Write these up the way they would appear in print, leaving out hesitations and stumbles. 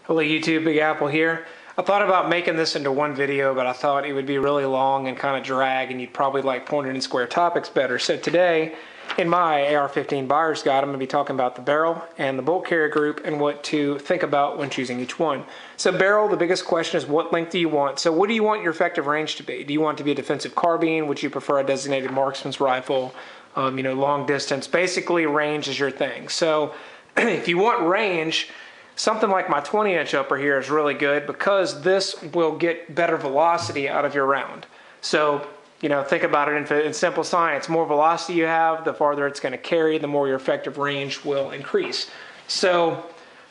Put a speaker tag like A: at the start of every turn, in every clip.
A: Hello YouTube, Big Apple here. I thought about making this into one video, but I thought it would be really long and kind of drag, and you'd probably like pointed and square topics better. So today, in my AR15 buyer's guide, I'm going to be talking about the barrel and the bolt carrier group and what to think about when choosing each one. So barrel, the biggest question is what length do you want? So what do you want your effective range to be? Do you want it to be a defensive carbine? Would you prefer a designated marksman's rifle? Long distance. Basically, range is your thing. So if you want range, something like my 20-inch upper here is really good because this will get better velocity out of your round. So, think about it in simple science. The more velocity you have, the farther it's going to carry, the more your effective range will increase. So,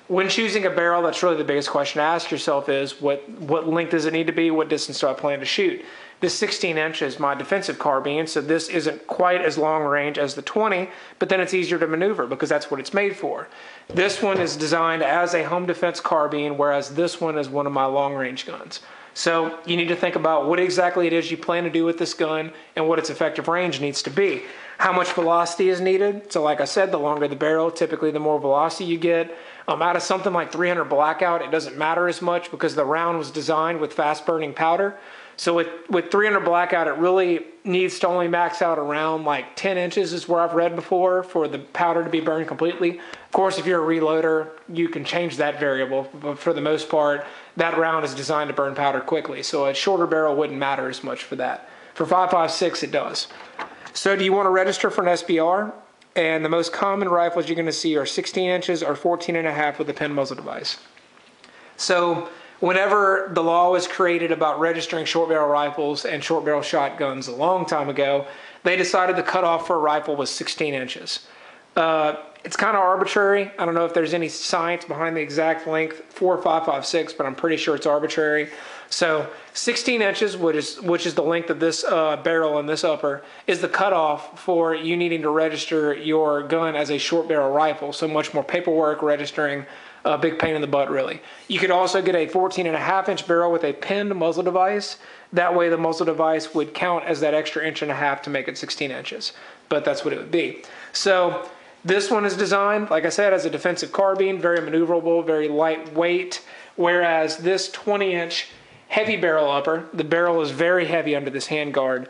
A: when choosing a barrel, that's really the biggest question to ask yourself is, what length does it need to be? What distance do I plan to shoot? This 16-inch is my defensive carbine, so this isn't quite as long range as the 20, but then it's easier to maneuver because that's what it's made for. This one is designed as a home defense carbine, whereas this one is one of my long-range guns. So you need to think about what exactly it is you plan to do with this gun and what its effective range needs to be. How much velocity is needed? So like I said, the longer the barrel, typically the more velocity you get. Out of something like 300 blackout, it doesn't matter as much because the round was designed with fast-burning powder. So with 300 blackout, it really needs to only max out around like 10 inches is where I've read before for the powder to be burned completely. Of course, if you're a reloader, you can change that variable, but for the most part, that round is designed to burn powder quickly. So a shorter barrel wouldn't matter as much for that. For 5.56, it does. So do you want to register for an SBR? And the most common rifles you're going to see are 16 inches or 14.5 with a pin muzzle device. So whenever the law was created about registering short barrel rifles and short barrel shotguns a long time ago, they decided the cutoff for a rifle was 16 inches. It's kind of arbitrary. I don't know if there's any science behind the exact length for 5.56, but I'm pretty sure it's arbitrary. So 16 inches, which is the length of this barrel and this upper, is the cutoff for you needing to register your gun as a short barrel rifle. So much more paperwork, registering, a big pain in the butt, really. You could also get a 14.5-inch barrel with a pinned muzzle device. That way the muzzle device would count as that extra 1.5 inches to make it 16 inches. But that's what it would be. So this one is designed, like I said, as a defensive carbine, very maneuverable, very lightweight, whereas this 20-inch heavy barrel upper, the barrel is very heavy under this handguard,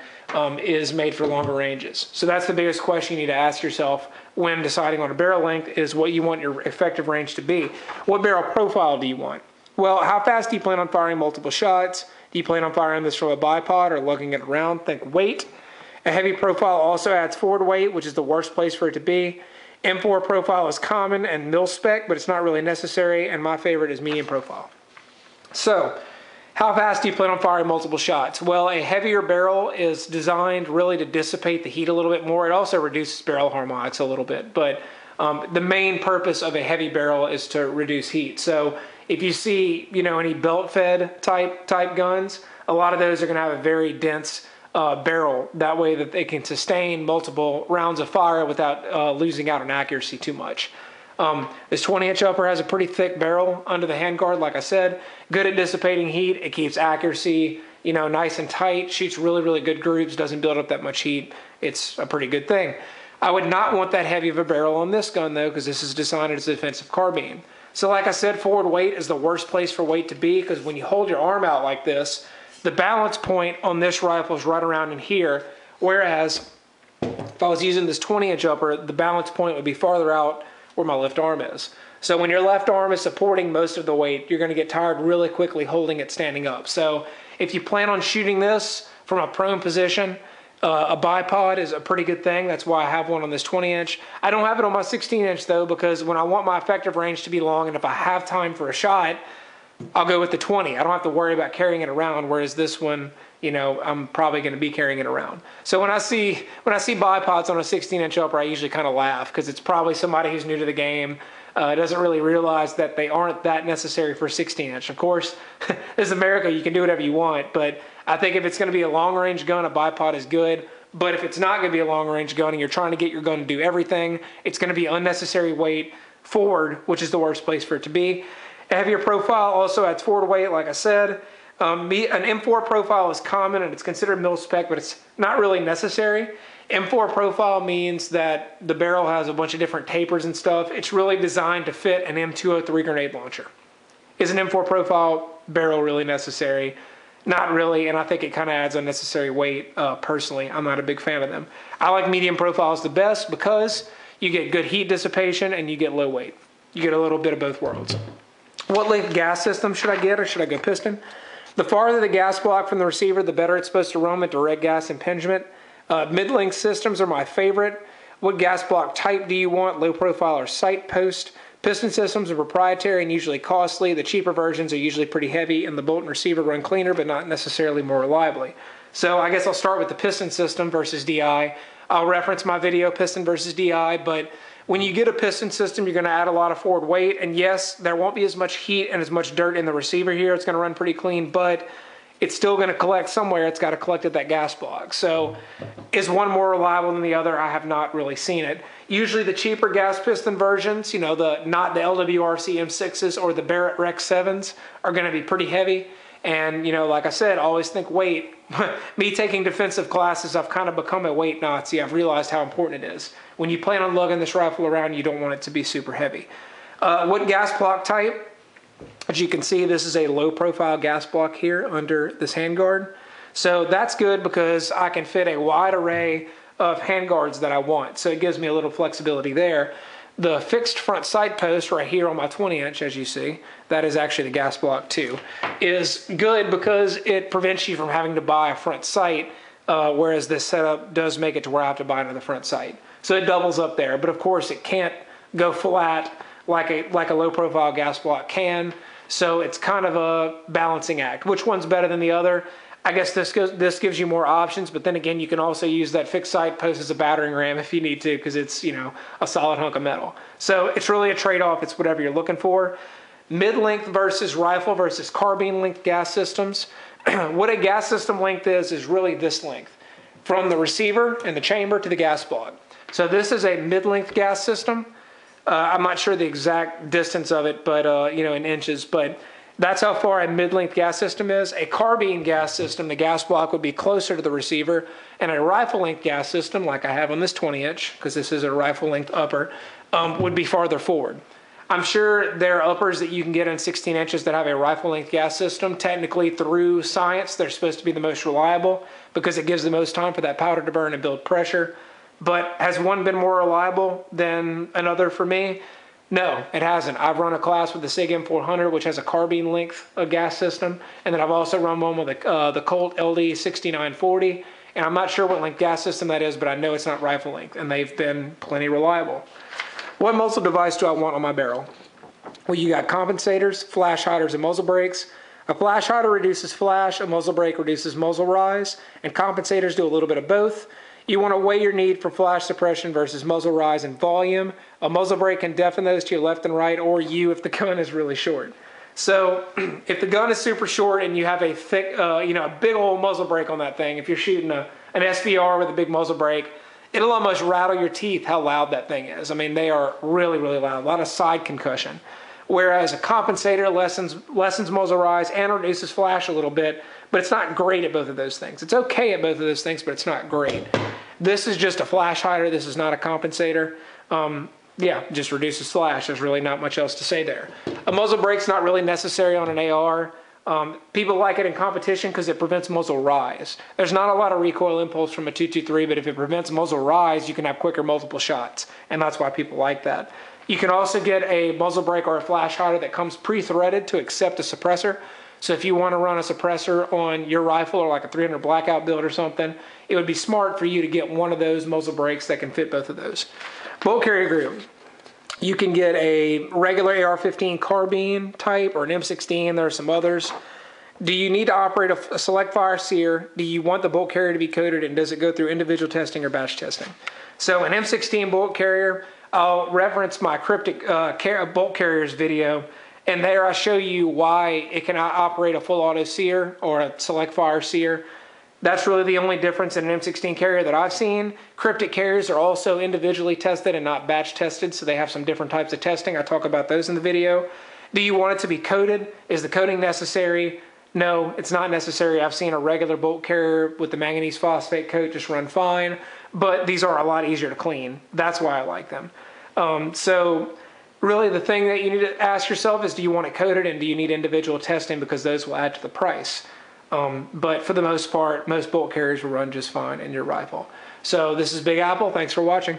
A: is made for longer ranges. So that's the biggest question you need to ask yourself when deciding on a barrel length is what you want your effective range to be. What barrel profile do you want? Well, how fast do you plan on firing multiple shots? Do you plan on firing this from a bipod or lugging it around? Think weight. A heavy profile also adds forward weight, which is the worst place for it to be. M4 profile is common and mil-spec, but it's not really necessary, and my favorite is medium profile. So, how fast do you plan on firing multiple shots? Well, a heavier barrel is designed really to dissipate the heat a little bit more. It also reduces barrel harmonics a little bit, but the main purpose of a heavy barrel is to reduce heat. So if you see, any belt-fed type guns, a lot of those are going to have a very dense barrel. That way that they can sustain multiple rounds of fire without losing out on accuracy too much. This 20-inch upper has a pretty thick barrel under the handguard, like I said. Good at dissipating heat. It keeps accuracy, nice and tight. Shoots really, really good groups. Doesn't build up that much heat. It's a pretty good thing. I would not want that heavy of a barrel on this gun, though, because this is designed as a defensive carbine. So like I said, forward weight is the worst place for weight to be, because when you hold your arm out like this, the balance point on this rifle is right around in here, whereas if I was using this 20-inch upper, the balance point would be farther out where my left arm is. So when your left arm is supporting most of the weight, you're going to get tired really quickly holding it standing up. So if you plan on shooting this from a prone position, a bipod is a pretty good thing. That's why I have one on this 20-inch. I don't have it on my 16-inch though, because when I want my effective range to be long and if I have time for a shot, I'll go with the 20. I don't have to worry about carrying it around, whereas this one, I'm probably going to be carrying it around. So when I see bipods on a 16-inch upper, I usually kind of laugh because it's probably somebody who's new to the game, doesn't really realize that they aren't that necessary for 16-inch. Of course, this is America, you can do whatever you want, but I think if it's going to be a long-range gun, a bipod is good. But if it's not going to be a long-range gun and you're trying to get your gun to do everything, it's going to be unnecessary weight forward, which is the worst place for it to be. A heavier profile also adds forward weight, like I said. An M4 profile is common and it's considered mil-spec, but it's not really necessary. M4 profile means that the barrel has a bunch of different tapers and stuff. It's really designed to fit an M203 grenade launcher. Is an M4 profile barrel really necessary? Not really, and I think it kind of adds unnecessary weight. Personally, I'm not a big fan of them. I like medium profiles the best because you get good heat dissipation and you get low weight. You get a little bit of both worlds. What length gas system should I get, or should I go piston? The farther the gas block from the receiver, the better it's supposed to roam at direct gas impingement. Mid-length systems are my favorite. What gas block type do you want? Low profile or sight post? Piston systems are proprietary and usually costly. The cheaper versions are usually pretty heavy, and the bolt and receiver run cleaner, but not necessarily more reliably. So I guess I'll start with the piston system versus DI. I'll reference my video, piston versus DI, but when you get a piston system, you're going to add a lot of forward weight, and yes, there won't be as much heat and as much dirt in the receiver here. It's going to run pretty clean, but it's still going to collect somewhere. It's got to collect at that gas block. So is one more reliable than the other? I have not really seen it. Usually the cheaper gas piston versions, you know, not the LWRC M6s or the Barrett Rec 7s are going to be pretty heavy. And, you know, like I said, always think weight. Me taking defensive classes, I've kind of become a weight Nazi. I've realized how important it is. When you plan on lugging this rifle around, you don't want it to be super heavy. What gas block type? As you can see, this is a low profile gas block here under this handguard. So that's good because I can fit a wide array of handguards that I want. So it gives me a little flexibility there. The fixed front sight post right here on my 20-inch, as you see, that is actually the gas block too, is good because it prevents you from having to buy a front sight, whereas this setup does make it to where I have to buy another front sight. So it doubles up there, but of course it can't go flat like a low profile gas block can. So it's kind of a balancing act. Which one's better than the other? I guess this gives you more options, but then again, you can also use that fixed sight post as a battering ram if you need to, because it's, you know, a solid hunk of metal. So it's really a trade-off. It's whatever you're looking for. Mid-length versus rifle versus carbine length gas systems. What a gas system length is really this length, from the receiver and the chamber to the gas block. So this is a mid-length gas system. I'm not sure the exact distance of it, but you know, in inches, but that's how far a mid-length gas system is. A carbine gas system, the gas block would be closer to the receiver, and a rifle length gas system, like I have on this 20-inch, because this is a rifle length upper, would be farther forward. I'm sure there are uppers that you can get in 16 inches that have a rifle length gas system. Technically, through science, they're supposed to be the most reliable because it gives the most time for that powder to burn and build pressure. But has one been more reliable than another for me? No, it hasn't. I've run a class with the SIG M400, which has a carbine length gas system, and then I've also run one with the Colt LD 6940, and I'm not sure what length gas system that is, but I know it's not rifle length, and they've been plenty reliable. What muzzle device do I want on my barrel? Well, you got compensators, flash hiders, and muzzle brakes. A flash hider reduces flash, a muzzle brake reduces muzzle rise, and compensators do a little bit of both. You want to weigh your need for flash suppression versus muzzle rise and volume. A muzzle brake can deafen those to your left and right, or you if the gun is really short. So if the gun is super short and you have a thick, you know, a big old muzzle brake on that thing, if you're shooting an SVR with a big muzzle brake, it'll almost rattle your teeth how loud that thing is. I mean, they are really, really loud, a lot of side concussion. Whereas a compensator lessens muzzle rise and reduces flash a little bit, but it's not great at both of those things. It's okay at both of those things, but it's not great. This is just a flash hider. This is not a compensator. Yeah, just reduces flash. There's really not much else to say there. A muzzle brake's not really necessary on an AR. People like it in competition because it prevents muzzle rise. There's not a lot of recoil impulse from a 223, but if it prevents muzzle rise, you can have quicker multiple shots, and that's why people like that. You can also get a muzzle brake or a flash hider that comes pre-threaded to accept a suppressor. So if you want to run a suppressor on your rifle or like a 300 blackout build or something, it would be smart for you to get one of those muzzle brakes that can fit both of those. Bolt carrier group. You can get a regular AR15 carbine type or an M16. There are some others. Do you need to operate a select fire sear? Do you want the bolt carrier to be coated, and does it go through individual testing or batch testing? So an M16 bolt carrier, I'll reference my cryptic bolt carriers video, and there I show you why it can operate a full auto sear or a select fire sear. That's really the only difference in an M16 carrier that I've seen. Cryptic carriers are also individually tested and not batch tested, so they have some different types of testing. I talk about those in the video. Do you want it to be coated? Is the coating necessary? No, it's not necessary. I've seen a regular bolt carrier with the manganese phosphate coat just run fine, but these are a lot easier to clean. That's why I like them. So Really, the thing that you need to ask yourself is, do you want it coated, and do you need individual testing, because those will add to the price. But for the most part, most bolt carriers will run just fine in your rifle. So this is Big Apple. Thanks for watching.